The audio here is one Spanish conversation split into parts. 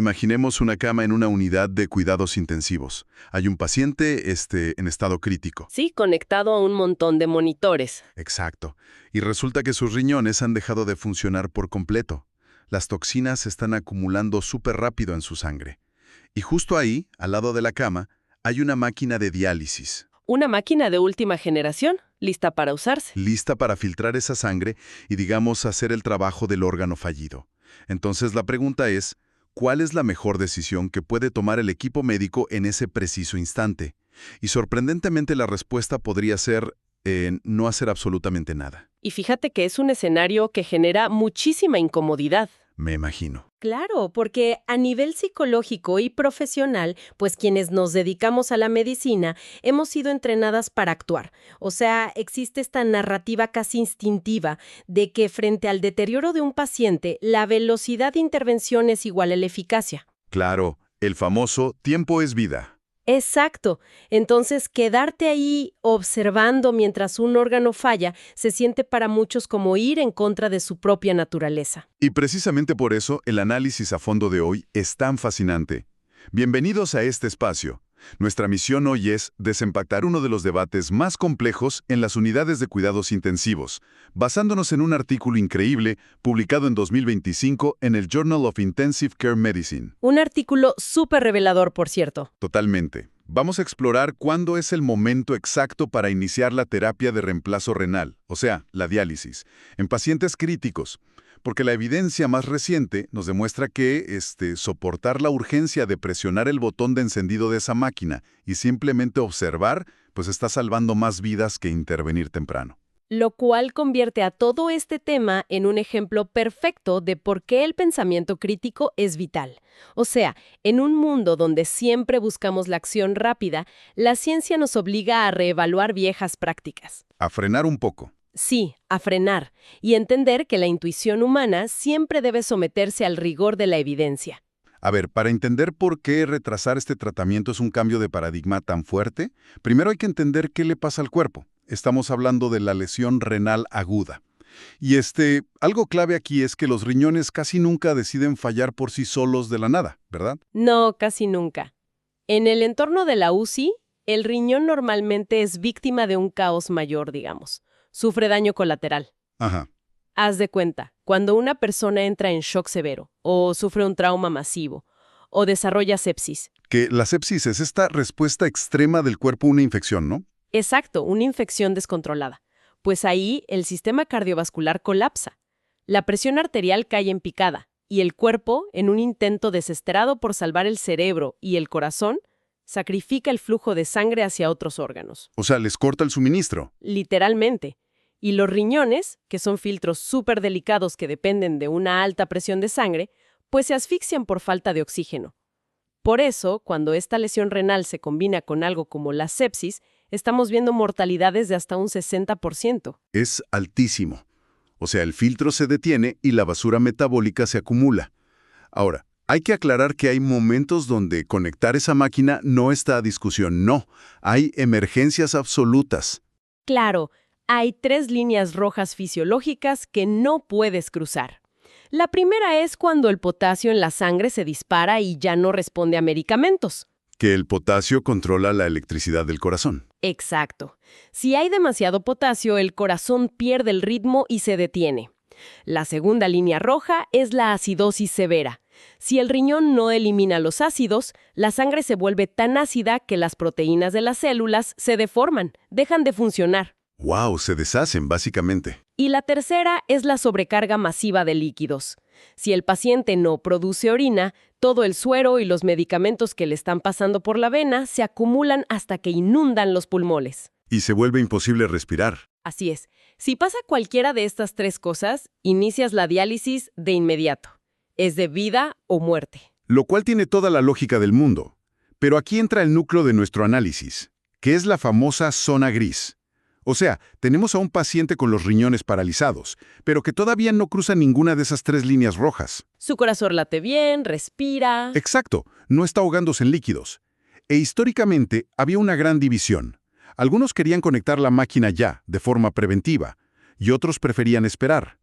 Imaginemos una cama en una unidad de cuidados intensivos. Hay un paciente, en estado crítico. Sí, conectado a un montón de monitores. Exacto. Y resulta que sus riñones han dejado de funcionar por completo. Las toxinas se están acumulando súper rápido en su sangre. Y justo ahí, al lado de la cama, hay una máquina de diálisis. Una máquina de última generación, lista para usarse. Lista para filtrar esa sangre y, digamos, hacer el trabajo del órgano fallido. Entonces la pregunta es, ¿cuál es la mejor decisión que puede tomar el equipo médico en ese preciso instante? Y sorprendentemente la respuesta podría ser no hacer absolutamente nada. Y fíjate que es un escenario que genera muchísima incomodidad. Me imagino. Claro, porque a nivel psicológico y profesional, pues quienes nos dedicamos a la medicina hemos sido entrenadas para actuar. O sea, existe esta narrativa casi instintiva de que frente al deterioro de un paciente, la velocidad de intervención es igual a la eficacia. Claro, el famoso tiempo es vida. Exacto. Entonces, quedarte ahí observando mientras un órgano falla se siente para muchos como ir en contra de su propia naturaleza. Y precisamente por eso el análisis a fondo de hoy es tan fascinante. Bienvenidos a este espacio. Nuestra misión hoy es desempactar uno de los debates más complejos en las unidades de cuidados intensivos, basándonos en un artículo increíble publicado en 2025 en el Journal of Intensive Care Medicine. Un artículo súper revelador, por cierto. Totalmente. Vamos a explorar cuándo es el momento exacto para iniciar la terapia de reemplazo renal, o sea, la diálisis, en pacientes críticos. Porque la evidencia más reciente nos demuestra que soportar la urgencia de presionar el botón de encendido de esa máquina y simplemente observar, pues está salvando más vidas que intervenir temprano. Lo cual convierte a todo este tema en un ejemplo perfecto de por qué el pensamiento crítico es vital. O sea, en un mundo donde siempre buscamos la acción rápida, la ciencia nos obliga a reevaluar viejas prácticas. A frenar un poco. Sí, a frenar y entender que la intuición humana siempre debe someterse al rigor de la evidencia. A ver, para entender por qué retrasar este tratamiento es un cambio de paradigma tan fuerte, primero hay que entender qué le pasa al cuerpo. Estamos hablando de la lesión renal aguda. Y algo clave aquí es que los riñones casi nunca deciden fallar por sí solos de la nada, ¿verdad? No, casi nunca. En el entorno de la UCI, el riñón normalmente es víctima de un caos mayor, digamos. Sufre daño colateral. Ajá. Haz de cuenta, cuando una persona entra en shock severo, o sufre un trauma masivo, o desarrolla sepsis. Que la sepsis es esta respuesta extrema del cuerpo a una infección, ¿no? Exacto, una infección descontrolada. Pues ahí el sistema cardiovascular colapsa. La presión arterial cae en picada, y el cuerpo, en un intento desesperado por salvar el cerebro y el corazón, sacrifica el flujo de sangre hacia otros órganos. O sea, les corta el suministro. Literalmente. Y los riñones, que son filtros súper delicados que dependen de una alta presión de sangre, pues se asfixian por falta de oxígeno. Por eso, cuando esta lesión renal se combina con algo como la sepsis, estamos viendo mortalidades de hasta un 60%. Es altísimo. O sea, el filtro se detiene y la basura metabólica se acumula. Ahora, hay que aclarar que hay momentos donde conectar esa máquina no está a discusión, no. Hay emergencias absolutas. Claro, hay 3 líneas rojas fisiológicas que no puedes cruzar. La primera es cuando el potasio en la sangre se dispara y ya no responde a medicamentos. Que el potasio controla la electricidad del corazón. Exacto. Si hay demasiado potasio, el corazón pierde el ritmo y se detiene. La segunda línea roja es la acidosis severa. Si el riñón no elimina los ácidos, la sangre se vuelve tan ácida que las proteínas de las células se deforman, dejan de funcionar. ¡Wow! Se deshacen, básicamente. Y la tercera es la sobrecarga masiva de líquidos. Si el paciente no produce orina, todo el suero y los medicamentos que le están pasando por la vena se acumulan hasta que inundan los pulmones. Y se vuelve imposible respirar. Así es. Si pasa cualquiera de estas 3 cosas, inicias la diálisis de inmediato. Es de vida o muerte. Lo cual tiene toda la lógica del mundo. Pero aquí entra el núcleo de nuestro análisis, que es la famosa zona gris. O sea, tenemos a un paciente con los riñones paralizados, pero que todavía no cruza ninguna de esas 3 líneas rojas. Su corazón late bien, respira. Exacto, no está ahogándose en líquidos. E históricamente había una gran división. Algunos querían conectar la máquina ya, de forma preventiva, y otros preferían esperar.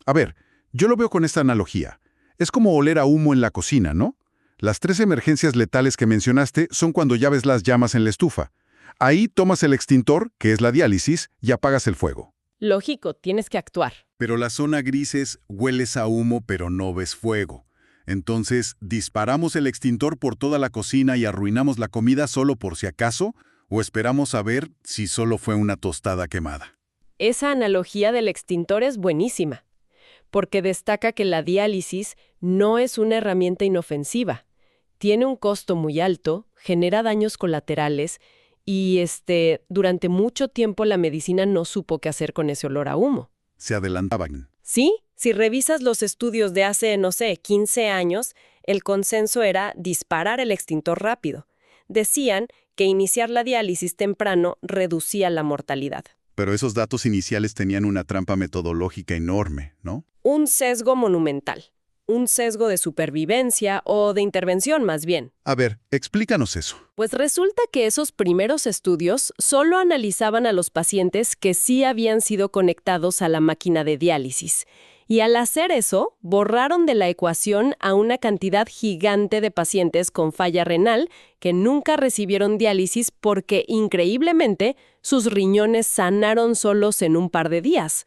A ver, yo lo veo con esta analogía. Es como oler a humo en la cocina, ¿no? Las 3 emergencias letales que mencionaste son cuando ya ves las llamas en la estufa. Ahí tomas el extintor, que es la diálisis, y apagas el fuego. Lógico, tienes que actuar. Pero la zona gris es hueles a humo pero no ves fuego. Entonces, ¿disparamos el extintor por toda la cocina y arruinamos la comida solo por si acaso? ¿O esperamos a ver si solo fue una tostada quemada? Esa analogía del extintor es buenísima, porque destaca que la diálisis no es una herramienta inofensiva. Tiene un costo muy alto, genera daños colaterales y durante mucho tiempo la medicina no supo qué hacer con ese olor a humo. Se adelantaban. Sí, si revisas los estudios de hace, 15 años, el consenso era disparar el extintor rápido. Decían que iniciar la diálisis temprano reducía la mortalidad. Pero esos datos iniciales tenían una trampa metodológica enorme, ¿no? Un sesgo monumental. Un sesgo de supervivencia o de intervención, más bien. A ver, explícanos eso. Pues resulta que esos primeros estudios solo analizaban a los pacientes que sí habían sido conectados a la máquina de diálisis. Y al hacer eso, borraron de la ecuación a una cantidad gigante de pacientes con falla renal que nunca recibieron diálisis porque, increíblemente, sus riñones sanaron solos en un par de días.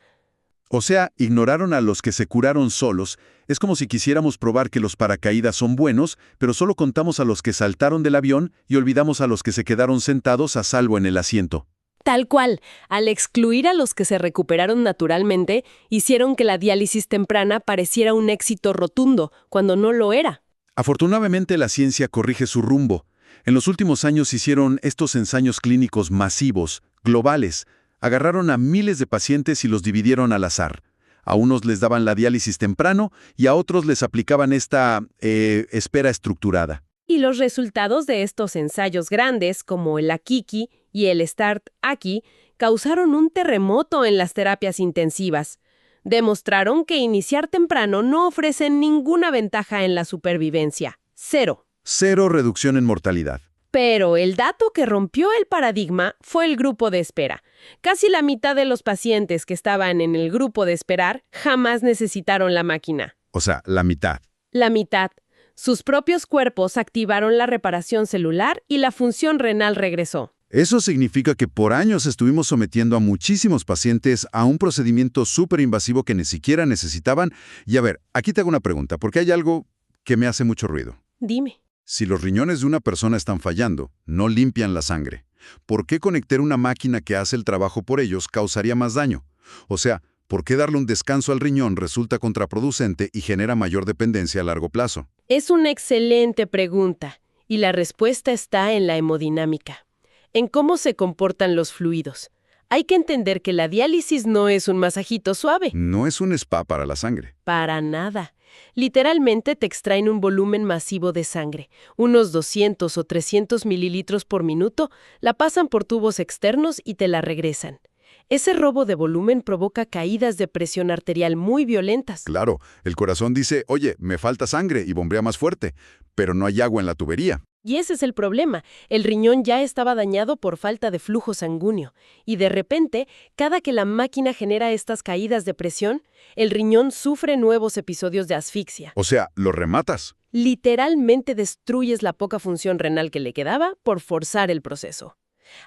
O sea, ignoraron a los que se curaron solos. Es como si quisiéramos probar que los paracaídas son buenos, pero solo contamos a los que saltaron del avión y olvidamos a los que se quedaron sentados a salvo en el asiento. Tal cual, al excluir a los que se recuperaron naturalmente, hicieron que la diálisis temprana pareciera un éxito rotundo, cuando no lo era. Afortunadamente, la ciencia corrige su rumbo. En los últimos años hicieron estos ensayos clínicos masivos, globales. Agarraron a miles de pacientes y los dividieron al azar. A unos les daban la diálisis temprano y a otros les aplicaban esta espera estructurada. Y los resultados de estos ensayos grandes, como el AKIKI y el START-AKI, causaron un terremoto en las terapias intensivas. Demostraron que iniciar temprano no ofrece ninguna ventaja en la supervivencia. Cero. Cero reducción en mortalidad. Pero el dato que rompió el paradigma fue el grupo de espera. Casi la mitad de los pacientes que estaban en el grupo de esperar jamás necesitaron la máquina. O sea, la mitad. La mitad. Sus propios cuerpos activaron la reparación celular y la función renal regresó. Eso significa que por años estuvimos sometiendo a muchísimos pacientes a un procedimiento súper invasivo que ni siquiera necesitaban. Y a ver, aquí te hago una pregunta, porque hay algo que me hace mucho ruido. Dime. Si los riñones de una persona están fallando, no limpian la sangre, ¿por qué conectar una máquina que hace el trabajo por ellos causaría más daño? O sea, ¿por qué darle un descanso al riñón resulta contraproducente y genera mayor dependencia a largo plazo? Es una excelente pregunta, y la respuesta está en la hemodinámica, en cómo se comportan los fluidos. Hay que entender que la diálisis no es un masajito suave. No es un spa para la sangre. Para nada. Literalmente te extraen un volumen masivo de sangre, unos 200 o 300 mililitros por minuto, la pasan por tubos externos y te la regresan. Ese robo de volumen provoca caídas de presión arterial muy violentas. Claro, el corazón dice, oye, me falta sangre y bombea más fuerte, pero no hay agua en la tubería. Y ese es el problema. El riñón ya estaba dañado por falta de flujo sanguíneo. Y de repente, cada que la máquina genera estas caídas de presión, el riñón sufre nuevos episodios de asfixia. O sea, lo rematas. Literalmente destruyes la poca función renal que le quedaba por forzar el proceso.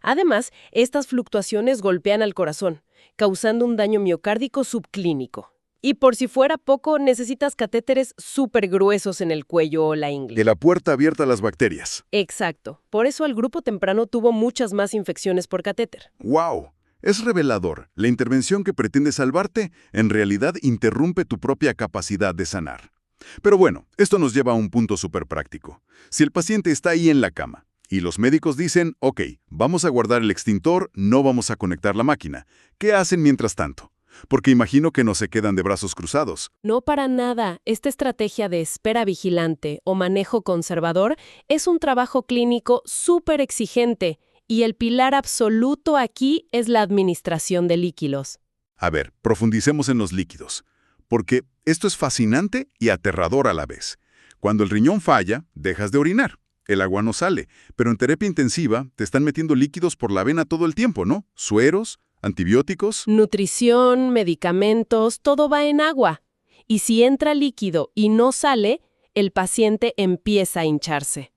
Además, estas fluctuaciones golpean al corazón, causando un daño miocárdico subclínico. Y por si fuera poco, necesitas catéteres súper gruesos en el cuello o la ingle. De la puerta abierta a las bacterias. Exacto. Por eso el grupo temprano tuvo muchas más infecciones por catéter. ¡Wow! Es revelador. La intervención que pretende salvarte, en realidad interrumpe tu propia capacidad de sanar. Pero bueno, esto nos lleva a un punto súper práctico. Si el paciente está ahí en la cama, y los médicos dicen, ok, vamos a guardar el extintor, no vamos a conectar la máquina. ¿Qué hacen mientras tanto? Porque imagino que no se quedan de brazos cruzados. No para nada. Esta estrategia de espera vigilante o manejo conservador es un trabajo clínico súper exigente y el pilar absoluto aquí es la administración de líquidos. A ver, profundicemos en los líquidos, porque esto es fascinante y aterrador a la vez. Cuando el riñón falla, dejas de orinar. El agua no sale, pero en terapia intensiva te están metiendo líquidos por la vena todo el tiempo, ¿no? Sueros, antibióticos. Nutrición, medicamentos, todo va en agua. Y si entra líquido y no sale, el paciente empieza a hincharse.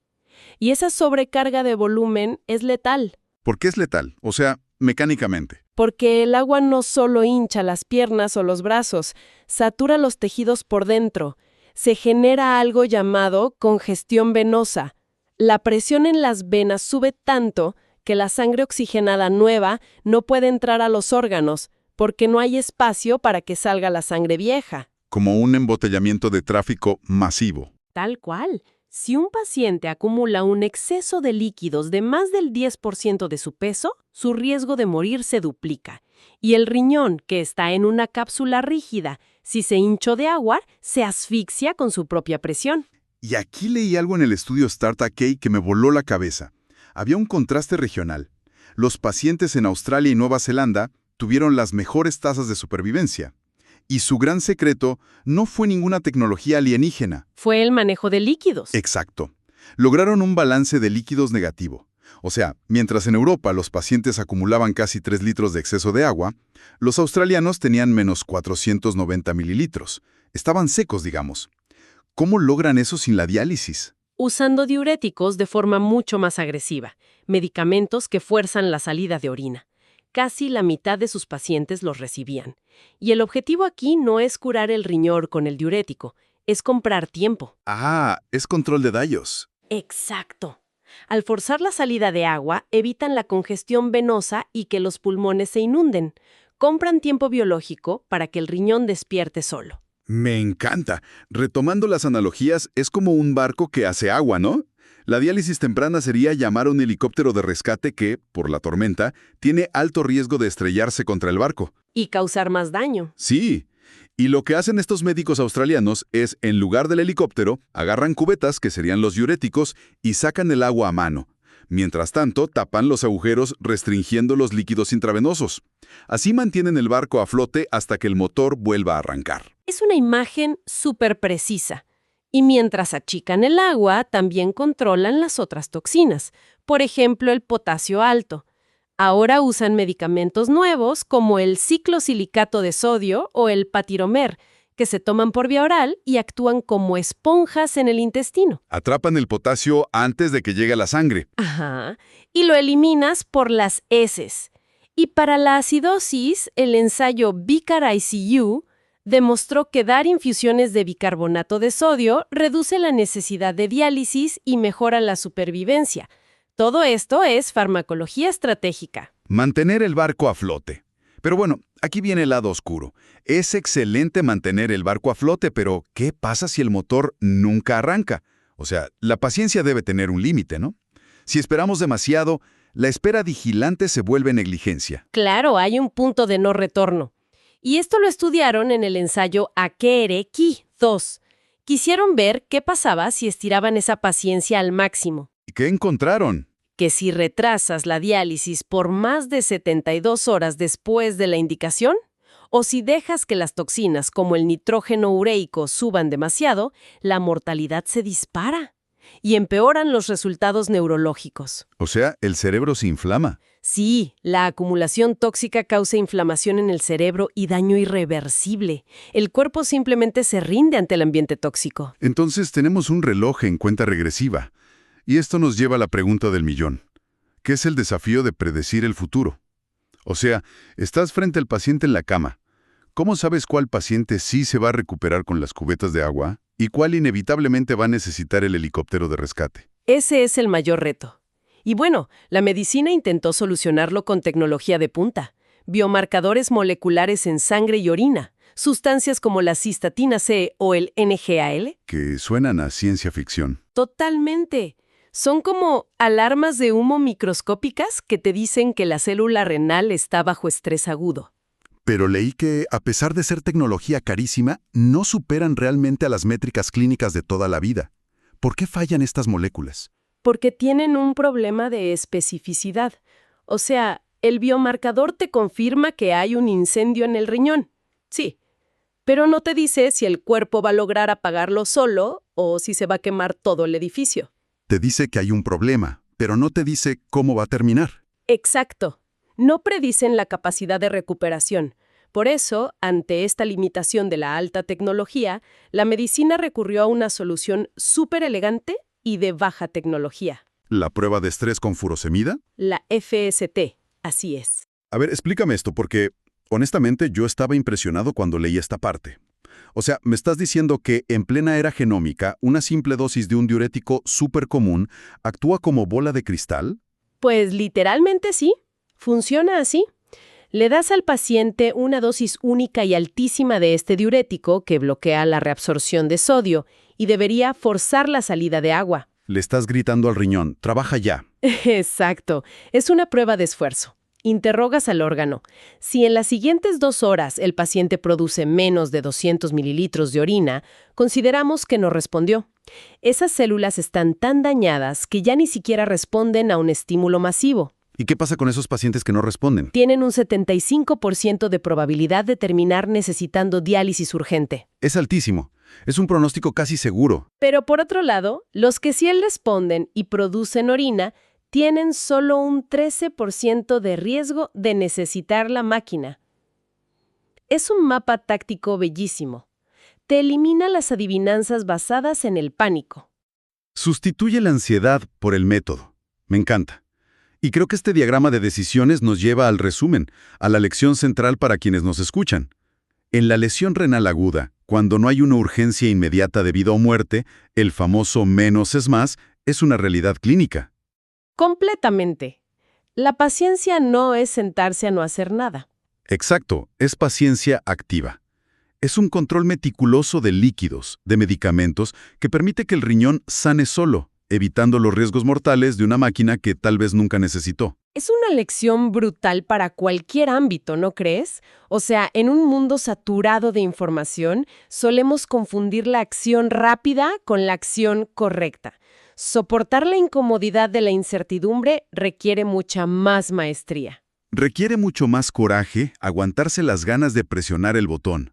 Y esa sobrecarga de volumen es letal, ¿Por qué es letal? O sea, mecánicamente. porque el agua no solo hincha las piernas o los brazos, satura los tejidos por dentro. Se genera algo llamado congestión venosa. La presión en las venas sube tanto que la sangre oxigenada nueva no puede entrar a los órganos, porque no hay espacio para que salga la sangre vieja. Como un embotellamiento de tráfico masivo. Tal cual. Si un paciente acumula un exceso de líquidos de más del 10% de su peso, su riesgo de morir se duplica. Y el riñón, que está en una cápsula rígida, si se hinchó de agua, se asfixia con su propia presión. Y aquí leí algo en el estudio START-AK que me voló la cabeza. Había un contraste regional. Los pacientes en Australia y Nueva Zelanda tuvieron las mejores tasas de supervivencia. Y su gran secreto no fue ninguna tecnología alienígena. Fue el manejo de líquidos. Exacto. Lograron un balance de líquidos negativo. O sea, mientras en Europa los pacientes acumulaban casi 3 litros de exceso de agua, los australianos tenían menos 490 mililitros. Estaban secos, digamos. ¿Cómo logran eso sin la diálisis? Usando diuréticos de forma mucho más agresiva, medicamentos que fuerzan la salida de orina. Casi la mitad de sus pacientes los recibían. Y el objetivo aquí no es curar el riñón con el diurético, es comprar tiempo. Ah, es control de daños. Exacto. Al forzar la salida de agua, evitan la congestión venosa y que los pulmones se inunden. Compran tiempo biológico para que el riñón despierte solo. Me encanta. Retomando las analogías, es como un barco que hace agua, ¿no? La diálisis temprana sería llamar a un helicóptero de rescate que, por la tormenta, tiene alto riesgo de estrellarse contra el barco. Y causar más daño. Sí. Y lo que hacen estos médicos australianos es, en lugar del helicóptero, agarran cubetas, que serían los diuréticos, y sacan el agua a mano. Mientras tanto, tapan los agujeros restringiendo los líquidos intravenosos. Así mantienen el barco a flote hasta que el motor vuelva a arrancar. Es una imagen súper precisa. Y mientras achican el agua, también controlan las otras toxinas. Por ejemplo, el potasio alto. Ahora usan medicamentos nuevos como el ciclosilicato de sodio o el patiromer, que se toman por vía oral y actúan como esponjas en el intestino. Atrapan el potasio antes de que llegue a la sangre. Ajá. Y lo eliminas por las heces. Y para la acidosis, el ensayo BICAR-ICU demostró que dar infusiones de bicarbonato de sodio reduce la necesidad de diálisis y mejora la supervivencia. Todo esto es farmacología estratégica. Mantener el barco a flote. Pero bueno, aquí viene el lado oscuro. Es excelente mantener el barco a flote, pero ¿qué pasa si el motor nunca arranca? O sea, la paciencia debe tener un límite, ¿no? Si esperamos demasiado, la espera vigilante se vuelve negligencia. Claro, hay un punto de no retorno. Y esto lo estudiaron en el ensayo AKERE-Ki 2. Quisieron ver qué pasaba si estiraban esa paciencia al máximo. ¿Y qué encontraron? Que si retrasas la diálisis por más de 72 horas después de la indicación, o si dejas que las toxinas como el nitrógeno ureico suban demasiado, la mortalidad se dispara y empeoran los resultados neurológicos. O sea, el cerebro se inflama. Sí, la acumulación tóxica causa inflamación en el cerebro y daño irreversible. El cuerpo simplemente se rinde ante el ambiente tóxico. Entonces tenemos un reloj en cuenta regresiva. Y esto nos lleva a la pregunta del millón. ¿Qué es el desafío de predecir el futuro? O sea, estás frente al paciente en la cama. ¿Cómo sabes cuál paciente sí se va a recuperar con las cubetas de agua y cuál inevitablemente va a necesitar el helicóptero de rescate? Ese es el mayor reto. Y bueno, la medicina intentó solucionarlo con tecnología de punta. Biomarcadores moleculares en sangre y orina. Sustancias como la cistatina C o el NGAL. Que suenan a ciencia ficción. Totalmente. Son como alarmas de humo microscópicas que te dicen que la célula renal está bajo estrés agudo. Pero leí que, a pesar de ser tecnología carísima, no superan realmente a las métricas clínicas de toda la vida. ¿Por qué fallan estas moléculas? Porque tienen un problema de especificidad. O sea, el biomarcador te confirma que hay un incendio en el riñón. Sí, pero no te dice si el cuerpo va a lograr apagarlo solo o si se va a quemar todo el edificio. Te dice que hay un problema, pero no te dice cómo va a terminar. Exacto. No predicen la capacidad de recuperación. Por eso, ante esta limitación de la alta tecnología, la medicina recurrió a una solución súper elegante y de baja tecnología. ¿La prueba de estrés con furosemida? La FST, así es. A ver, explícame esto, porque honestamente yo estaba impresionado cuando leí esta parte. O sea, me estás diciendo que en plena era genómica, una simple dosis de un diurético súper común actúa como bola de cristal. Pues literalmente sí, funciona así. Le das al paciente una dosis única y altísima de este diurético que bloquea la reabsorción de sodio y debería forzar la salida de agua. Le estás gritando al riñón, trabaja ya. Exacto, es una prueba de esfuerzo. Interrogas al órgano. Si en las siguientes 2 horas el paciente produce menos de 200 mililitros de orina, consideramos que no respondió. Esas células están tan dañadas que ya ni siquiera responden a un estímulo masivo. ¿Y qué pasa con esos pacientes que no responden? Tienen un 75% de probabilidad de terminar necesitando diálisis urgente. Es altísimo. Es un pronóstico casi seguro. Pero por otro lado, los que sí responden y producen orina tienen solo un 13% de riesgo de necesitar la máquina. Es un mapa táctico bellísimo. Te elimina las adivinanzas basadas en el pánico. Sustituye la ansiedad por el método. Me encanta. Y creo que este diagrama de decisiones nos lleva al resumen, a la lección central para quienes nos escuchan. En la lesión renal aguda, cuando no hay una urgencia inmediata de vida o muerte, el famoso menos es más es una realidad clínica. Completamente. La paciencia no es sentarse a no hacer nada. Exacto, es paciencia activa. Es un control meticuloso de líquidos, de medicamentos, que permite que el riñón sane solo, evitando los riesgos mortales de una máquina que tal vez nunca necesitó. Es una lección brutal para cualquier ámbito, ¿no crees? O sea, en un mundo saturado de información, solemos confundir la acción rápida con la acción correcta. Soportar la incomodidad de la incertidumbre requiere mucha más maestría. Requiere mucho más coraje aguantarse las ganas de presionar el botón.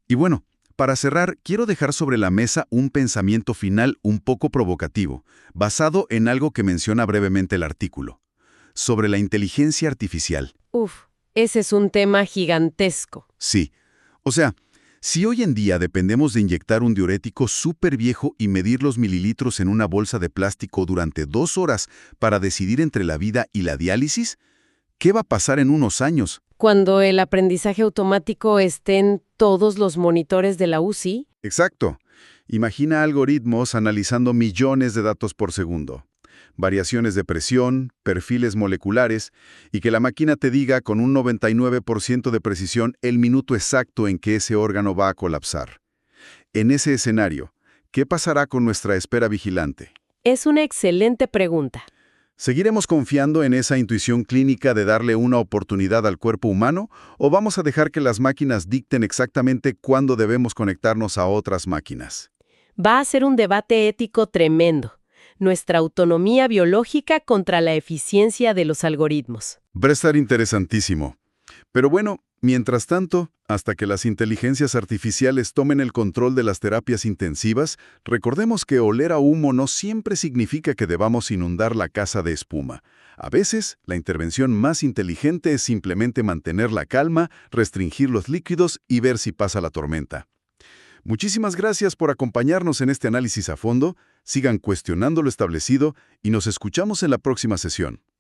Y bueno, para cerrar, quiero dejar sobre la mesa un pensamiento final un poco provocativo, basado en algo que menciona brevemente el artículo, sobre la inteligencia artificial. Ese es un tema gigantesco. Sí, o sea, si hoy en día dependemos de inyectar un diurético súper viejo y medir los mililitros en una bolsa de plástico durante 2 horas para decidir entre la vida y la diálisis, ¿qué va a pasar en unos años? Cuando el aprendizaje automático esté en todos los monitores de la UCI. Exacto. Imagina algoritmos analizando millones de datos por segundo. Variaciones de presión, perfiles moleculares, y que la máquina te diga con un 99% de precisión el minuto exacto en que ese órgano va a colapsar. En ese escenario, ¿qué pasará con nuestra espera vigilante? Es una excelente pregunta. ¿Seguiremos confiando en esa intuición clínica de darle una oportunidad al cuerpo humano o vamos a dejar que las máquinas dicten exactamente cuándo debemos conectarnos a otras máquinas? Va a ser un debate ético tremendo. Nuestra autonomía biológica contra la eficiencia de los algoritmos. Va a estar interesantísimo. Pero bueno, mientras tanto, hasta que las inteligencias artificiales tomen el control de las terapias intensivas, recordemos que oler a humo no siempre significa que debamos inundar la casa de espuma. A veces, la intervención más inteligente es simplemente mantener la calma, restringir los líquidos y ver si pasa la tormenta. Muchísimas gracias por acompañarnos en este análisis a fondo, sigan cuestionando lo establecido y nos escuchamos en la próxima sesión.